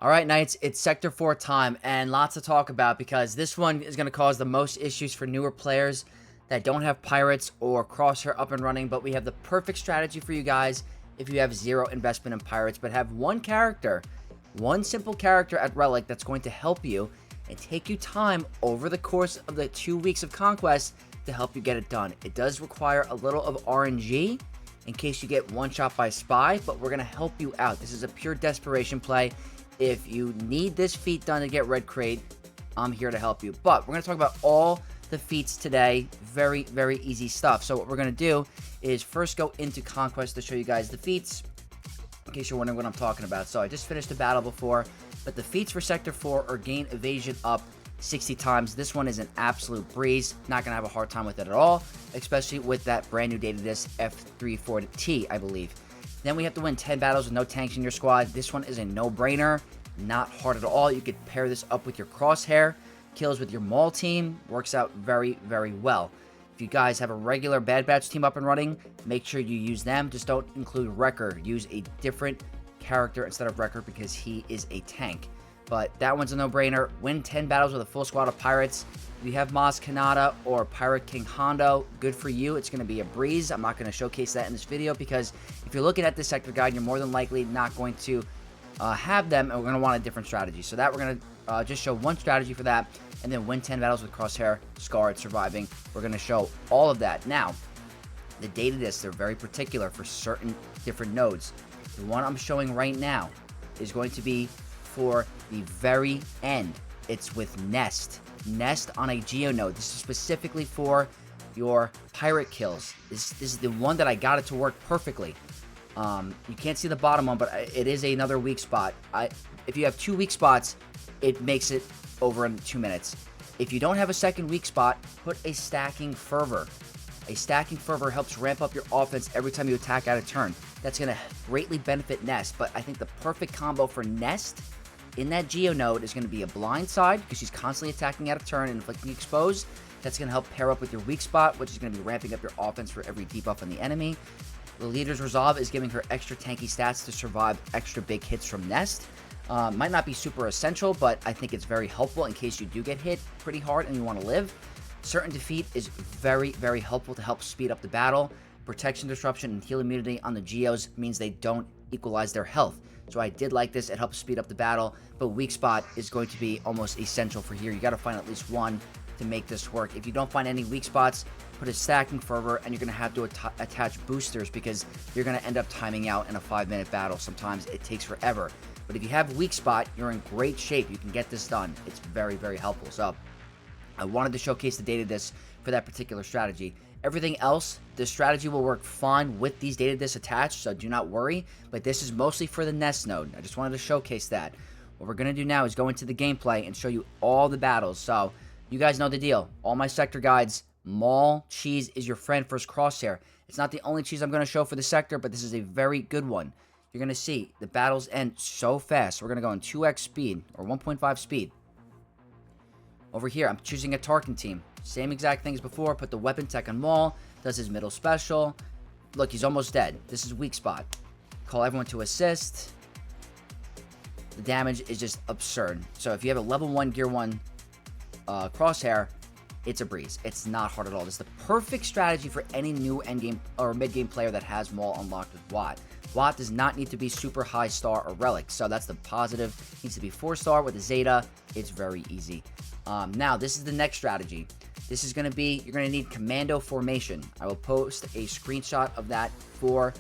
All right, Knights, it's Sector 4 time, and lots to talk about because this one is going to cause the most issues for newer players that don't have Pirates or Crosshair up and running, but we have the perfect strategy for you guys if you have zero investment in Pirates, but have one character, one simple character at Relic that's going to help you and take you time over the course of the 2 weeks of Conquest to help you get it done. It does require a little of RNG in case you get one shot by Spy, but we're going to help you out. This is a pure desperation play. If you need this feat done to get Red Crate, I'm here to help you. But we're going to talk about all the feats today. Very, very easy stuff. So what we're going to do is first go into Conquest to show you guys the feats, in case you're wondering what I'm talking about. So I just finished a battle before, but the feats for Sector 4 are gain evasion up 60 times. This one is an absolute breeze. Not going to have a hard time with it at all, especially with that brand new Datadisks F34T, I believe. Then we have to win 10 battles with no tanks in your squad. This one is a no-brainer. Not hard at all. You could pair this up with your Crosshair. Kills with your Maul team. Works out very, very well. If you guys have a regular Bad Batch team up and running, make sure you use them. Just don't include Wrecker. Use a different character instead of Wrecker because he is a tank. But that one's a no-brainer. Win 10 battles with a full squad of Pirates. If you have Maz Kanata or Pirate King Hondo, good for you. It's going to be a breeze. I'm not going to showcase that in this video because if you're looking at this sector guide, you're more than likely not going to have them, and we're going to want a different strategy. So that we're going to just show one strategy for that, and then win 10 battles with Crosshair, Scarred, Surviving. We're going to show all of that. Now, the Datadisks, they're very particular for certain different nodes. The one I'm showing right now is going to be for the very end. It's with Nest. Nest on a Geo node. This is specifically for your pirate kills. This is the one that I got it to work perfectly. You can't see the bottom one, but it is another weak spot. If you have 2 weak spots, it makes it over in 2 minutes. If you don't have a second weak spot, put a Stacking Fervor. A Stacking Fervor helps ramp up your offense every time you attack out of turn. That's going to greatly benefit Nest, but I think the perfect combo for Nest in that Geo node is going to be a blind side because she's constantly attacking out of turn and inflicting expose. That's going to help pair up with your weak spot, which is going to be ramping up your offense for every debuff on the enemy. The Leader's Resolve is giving her extra tanky stats to survive extra big hits from Nest. Might not be super essential, but I think it's very helpful in case you do get hit pretty hard and you want to live. Certain Defeat is very, very helpful to help speed up the battle. Protection Disruption and Heal Immunity on the Geos means they don't equalize their health. So I did like this. It helps speed up the battle, but Weak Spot is going to be almost essential for here. You got to find at least one to make this work. If you don't find any weak spots, put a Stacking Fervor, and you're going to have to attach boosters because you're going to end up timing out in a 5-minute battle. Sometimes it takes forever. But if you have Weak Spot, you're in great shape. You can get this done. It's very, very helpful. So I wanted to showcase the Datadisks for that particular strategy. Everything else, the strategy will work fine with these Datadisks attached, so do not worry. But this is mostly for the Nest node. I just wanted to showcase that. What we're going to do now is go into the gameplay and show you all the battles. So you guys know the deal. All my sector guides, Maul cheese is your friend versus Crosshair. It's not the only cheese I'm going to show for the sector, but this is a very good one. You're going to see the battles end so fast. We're going to go in 2x speed or 1.5 speed. Over here, I'm choosing a Tarkin team. Same exact thing as before. Put the weapon tech on Maul. Does his middle special. Look, he's almost dead. This is weak spot. Call everyone to assist. The damage is just absurd. So if you have a level 1 Gear 1 Crosshair, it's a breeze. It's not hard at all. This is the perfect strategy for any new endgame or mid-game player that has Maul unlocked with Watt. Watt does not need to be super high star or relic. So that's the positive. It needs to be 4-star with a Zeta. It's very easy. Now, this is the next strategy. This is going to be, you're going to need Commando Formation. I will post a screenshot of that for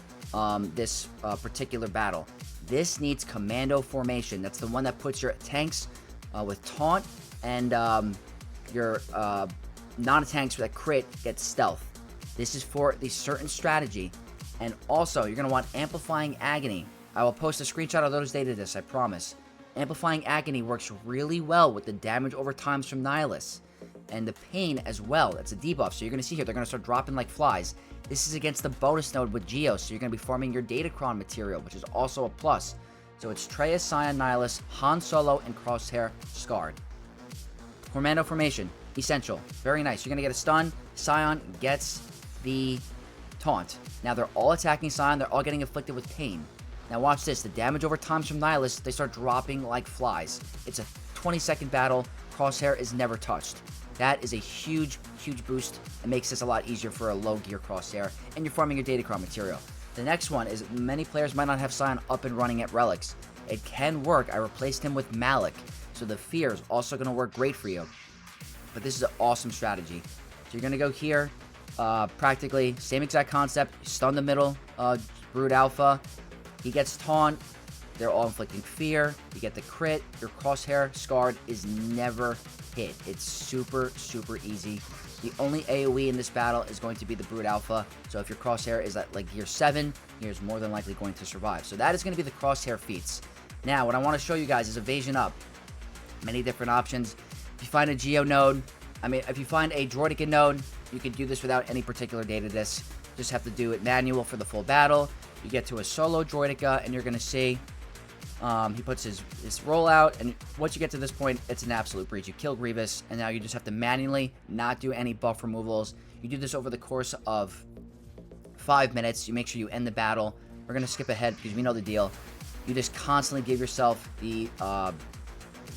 this particular battle. This needs Commando Formation. That's the one that puts your tanks with Taunt and your non-tanks that crit get Stealth. This is for the certain strategy. And also, you're going to want Amplifying Agony. I will post a screenshot of those Datadisks, I promise. Amplifying Agony works really well with the damage over times from Nihilus. And the pain as well. That's a debuff. So you're going to see here, they're going to start dropping like flies. This is against the bonus node with Geo. So you're going to be farming your Datacron material, which is also a plus. So it's Traya, Scion, Nihilus, Han Solo, and Crosshair Scarred. Commando Formation. Essential. Very nice. You're going to get a stun. Scion gets the taunt. Now they're all attacking Scion. They're all getting afflicted with pain. Now watch this. The damage over times from Nihilus, they start dropping like flies. It's a 20-second battle. Crosshair is never touched. That is a huge, huge boost. It makes this a lot easier for a low gear Crosshair, and you're farming your Datacron material. The next one is many players might not have Scion up and running at Relics. It can work. I replaced him with Malik, so the Fear is also going to work great for you. But this is an awesome strategy. So you're going to go here, practically same exact concept. You stun the middle Brood Alpha. He gets taunt. They're all inflicting fear. You get the crit. Your Crosshair Scarred is never hit. It's super, super easy. The only AoE in this battle is going to be the Brood Alpha. So if your Crosshair is at like gear 7, he's more than likely going to survive. So that is going to be the Crosshair feats. Now, what I want to show you guys is Evasion up. Many different options. If you find a Geo node, if you find a Droidica node, you can do this without any particular data disk. Just have to do it manual for the full battle. You get to a solo Droidica, and you're going to see he puts his rollout, and once you get to this point, it's an absolute breach. You kill Grievous, and now you just have to manually not do any buff removals. You do this over the course of 5 minutes. You make sure you end the battle. We're going to skip ahead because we know the deal. You just constantly give yourself the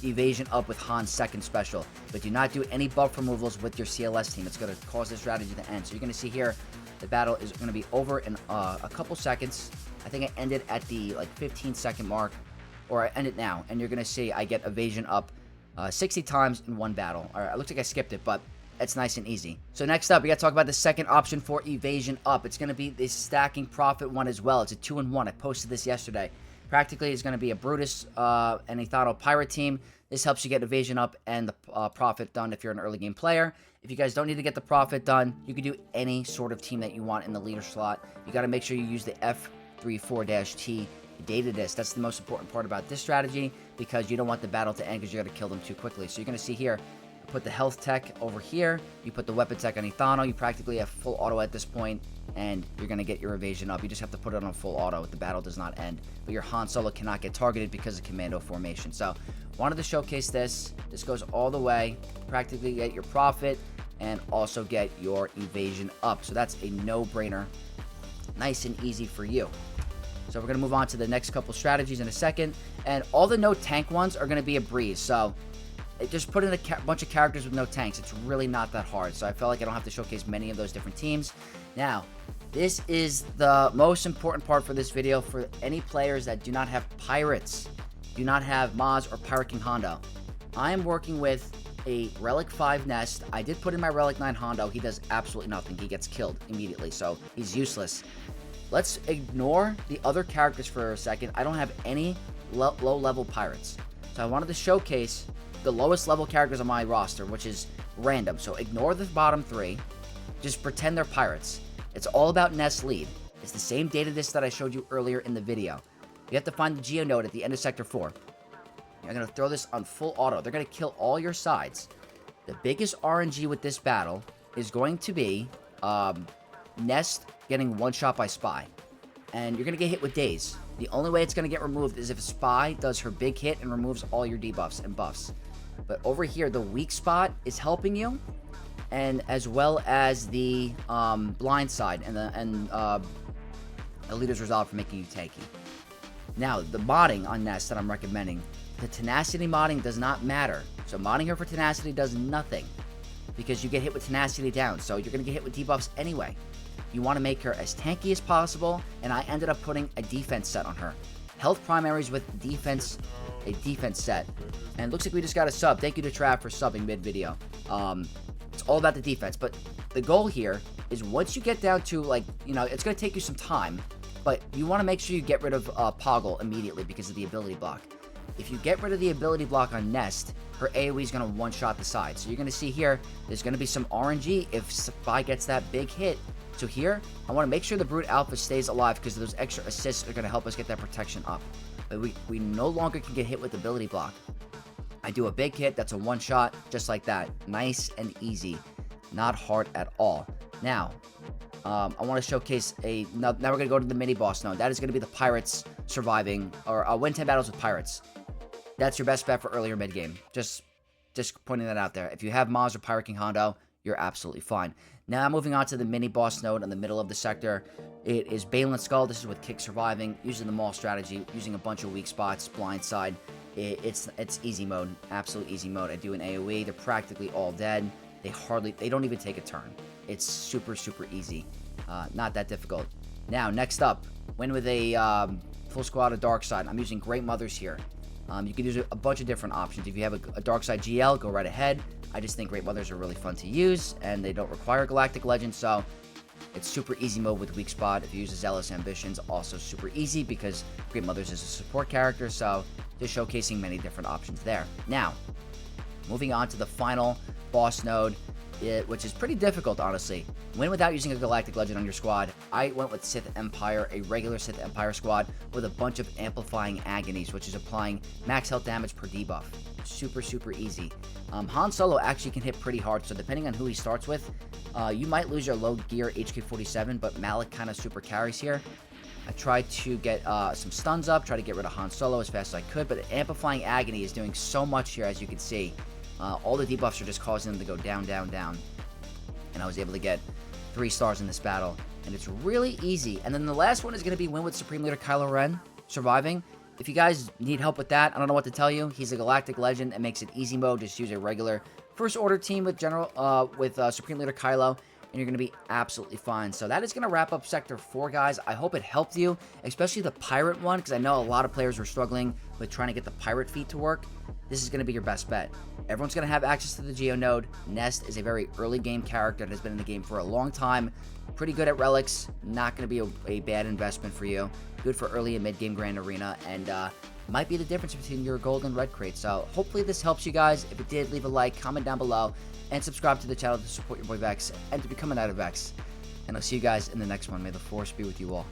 Evasion up with Han's second special, but do not do any buff removals with your CLS team. It's going to cause this strategy to end. So you're going to see here, the battle is going to be over in a couple seconds. I think I ended at the 15-second mark, or I end it now, and you're going to see I get Evasion up 60 times in one battle. All right, it looks like I skipped it, but it's nice and easy. So next up, we got to talk about the second option for Evasion up. It's going to be the stacking profit one as well. It's a 2-in-1. I posted this yesterday. Practically, it's going to be a Brutus and Ethano Pirate team. This helps you get Evasion up and the profit done if you're an early game player. If you guys don't need to get the profit done, you can do any sort of team that you want in the leader slot. You got to make sure you use the F34-T data disk. That's the most important part about this strategy, because you don't want the battle to end because you're going to kill them too quickly. So you're going to see here, put the health tech over here. You put the weapon tech on Ethano. You practically have full auto at this point, and you're going to get your Evasion up. You just have to put it on full auto if the battle does not end. But your Han Solo cannot get targeted because of commando formation. So wanted to showcase this. This goes all the way. Practically get your profit and also get your Evasion up. So that's a no-brainer. Nice and easy for you. So we're going to move on to the next couple strategies in a second. And all the no tank ones are going to be a breeze. So just put in a bunch of characters with no tanks. It's really not that hard. So I felt like I don't have to showcase many of those different teams. Now, this is the most important part for this video for any players that do not have pirates, do not have Maz or Pirate King Hondo. I am working with a Relic 5 Nest. I did put in my Relic 9 Hondo. He does absolutely nothing. He gets killed immediately, so he's useless. Let's ignore the other characters for a second. I don't have any low-level pirates. So I wanted to showcase the lowest level characters on my roster, which is random. So ignore the bottom 3. Just pretend they're pirates. It's all about Nest lead. It's the same data disk that I showed you earlier in the video. You have to find the Geo node at the end of Sector 4. You're going to throw this on full auto. They're going to kill all your sides. The biggest RNG with this battle is going to be Nest getting one shot by Spy. And you're going to get hit with Daze. The only way it's going to get removed is if Spy does her big hit and removes all your debuffs and buffs. But over here, the weak spot is helping you, and as well as the blind side and the Leader's Resolve for making you tanky. Now, the modding on Nest that I'm recommending, the Tenacity modding does not matter. So modding her for Tenacity does nothing, because you get hit with Tenacity down, so you're going to get hit with debuffs anyway. You want to make her as tanky as possible, and I ended up putting a defense set on her. Health primaries with defense, a defense set. And it looks like we just got a sub. Thank you to Trav for subbing mid-video. It's all about the defense, but the goal here is once you get down to, it's going to take you some time, but you want to make sure you get rid of Poggle immediately because of the ability block. If you get rid of the ability block on Nest, her AoE is going to one-shot the side. So you're going to see here, there's going to be some RNG if Spy gets that big hit. So here, I want to make sure the Brood Alpha stays alive because those extra assists are going to help us get that protection up. But we no longer can get hit with ability block. I do a big hit, that's a one-shot, just like that. Nice and easy. Not hard at all. Now, I want to showcase now we're going to go to the mini-boss node. That is going to be the Pirates surviving, or win 10 battles with Pirates. That's your best bet for earlier mid-game. Just pointing that out there. If you have Maz or Pirate King Hondo, you're absolutely fine. Now moving on to the mini boss node in the middle of the sector. It is Balin Skull. This is with kick surviving, using the maul strategy, using a bunch of weak spots, blindside. It's easy mode, absolute easy mode. I do an AoE, they're practically all dead. They don't even take a turn. It's super easy, not that difficult. Now next up, win with a full squad of Dark Side. I'm using Great Mothers here. You can use a bunch of different options. If you have a Dark Side GL, go right ahead. I just think Great Mothers are really fun to use, and they don't require Galactic Legend, so it's super easy mode with weak spot. If you use a Zealous Ambitions, also super easy because Great Mothers is a support character, so just showcasing many different options there. Now, moving on to the final boss node, which is pretty difficult, honestly. Win without using a Galactic Legend on your squad. I went with Sith Empire, a regular Sith Empire squad with a bunch of Amplifying Agonies, which is applying max health damage per debuff. Super easy. Han Solo actually can hit pretty hard, so depending on who he starts with, you might lose your low gear HK-47, but Malik kind of super carries here. I tried to get some stuns up, try to get rid of Han Solo as fast as I could, but Amplifying Agony is doing so much here, as you can see. All the debuffs are just causing them to go down. And I was able to get 3 stars in this battle. And it's really easy. And then the last one is going to be win with Supreme Leader Kylo Ren, surviving. If you guys need help with that, I don't know what to tell you. He's a Galactic Legend. It makes it easy mode. Just use a regular First Order team with Supreme Leader Kylo, and you're going to be absolutely fine. So that is going to wrap up Sector 4, guys. I hope it helped you, especially the Pirate one, because I know a lot of players were struggling with trying to get the Pirate feat to work. This is going to be your best bet. Everyone's going to have access to the Geo node. Nest is a very early game character that has been in the game for a long time. Pretty good at relics. Not going to be a bad investment for you. Good for early and mid game Grand Arena, and might be the difference between your gold and red crate. So hopefully this helps you guys. If it did, leave a like, comment down below, and subscribe to the channel to support your boy Vex and to become an Vex. And I'll see you guys in the next one. May the Force be with you all.